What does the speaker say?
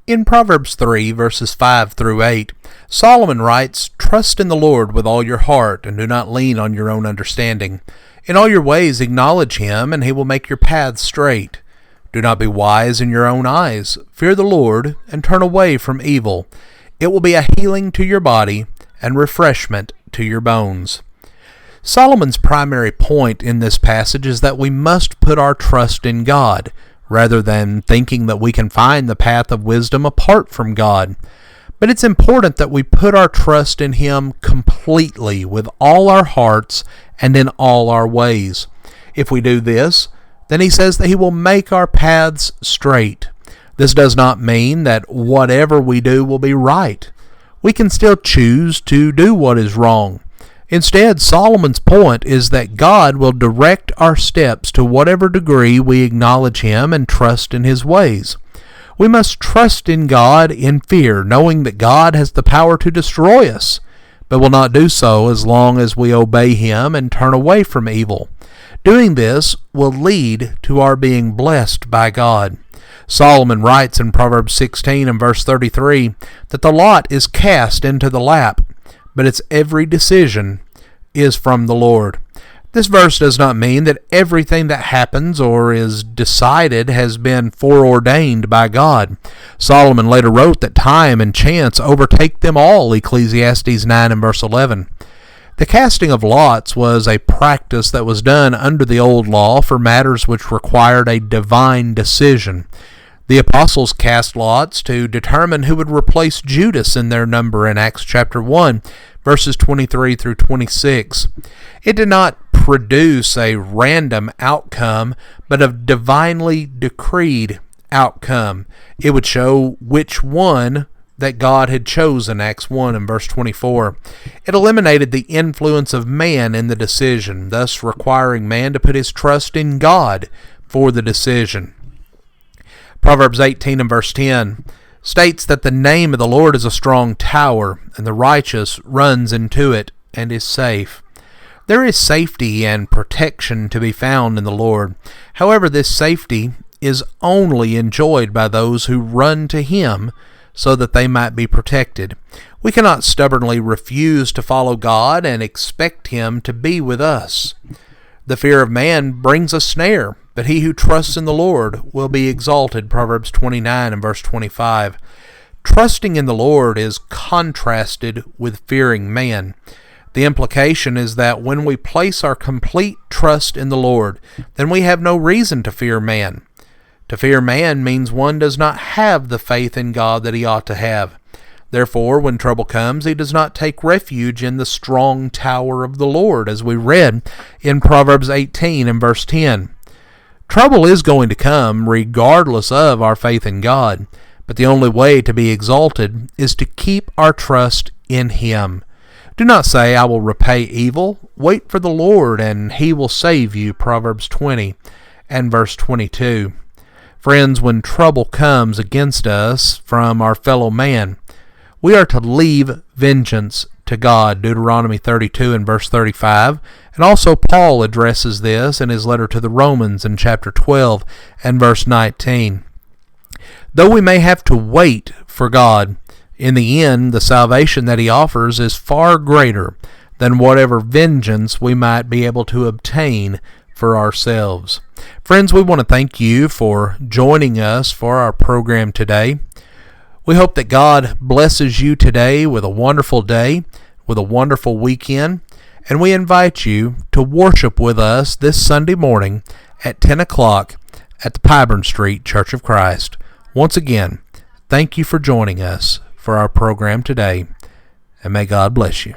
In Proverbs 3, verses 5 through 8, Solomon writes, "Trust in the Lord with all your heart, and do not lean on your own understanding. In all your ways acknowledge him, and he will make your paths straight. Do not be wise in your own eyes. Fear the Lord, and turn away from evil. It will be a healing to your body, and refreshment to your bones." Solomon's primary point in this passage is that we must put our trust in God, rather than thinking that we can find the path of wisdom apart from God. But it's important that we put our trust in him completely, with all our hearts and in all our ways. If we do this, then he says that he will make our paths straight. This does not mean that whatever we do will be right. We can still choose to do what is wrong. Instead, Solomon's point is that God will direct our steps to whatever degree we acknowledge him and trust in his ways. We must trust in God in fear, knowing that God has the power to destroy us, but will not do so as long as we obey him and turn away from evil. Doing this will lead to our being blessed by God. Solomon writes in Proverbs 16 and verse 33 that the lot is cast into the lap, but its every decision is from the Lord. This verse does not mean that everything that happens or is decided has been foreordained by God. Solomon later wrote that time and chance overtake them all, Ecclesiastes 9 and verse 11. The casting of lots was a practice that was done under the old law for matters which required a divine decision. The apostles cast lots to determine who would replace Judas in their number in Acts chapter 1, verses 23 through 26. It did not produce a random outcome, but a divinely decreed outcome. It would show which one that God had chosen, Acts 1 and verse 24. It eliminated the influence of man in the decision, thus requiring man to put his trust in God for the decision. Proverbs 18 and verse 10 states that the name of the Lord is a strong tower, and the righteous runs into it and is safe. There is safety and protection to be found in the Lord. However, this safety is only enjoyed by those who run to him so that they might be protected. We cannot stubbornly refuse to follow God and expect him to be with us. The fear of man brings a snare, but he who trusts in the Lord will be exalted, Proverbs 29 and verse 25. Trusting in the Lord is contrasted with fearing man. The implication is that when we place our complete trust in the Lord, then we have no reason to fear man. To fear man means one does not have the faith in God that he ought to have. Therefore, when trouble comes, he does not take refuge in the strong tower of the Lord, as we read in Proverbs 18 and verse 10. Trouble is going to come regardless of our faith in God, but the only way to be exalted is to keep our trust in him. Do not say, "I will repay evil." Wait for the Lord, and he will save you, Proverbs 20 and verse 22. Friends, when trouble comes against us from our fellow man, we are to leave vengeance to God, Deuteronomy 32 and verse 35, and also Paul addresses this in his letter to the Romans in chapter 12 and verse 19. Though we may have to wait for God, in the end, the salvation that he offers is far greater than whatever vengeance we might be able to obtain for ourselves. Friends, we want to thank you for joining us for our program today. We hope that God blesses you today with a wonderful day, with a wonderful weekend, and we invite you to worship with us this Sunday morning at 10 o'clock at the Pyburn Street Church of Christ. Once again, thank you for joining us for our program today, and may God bless you.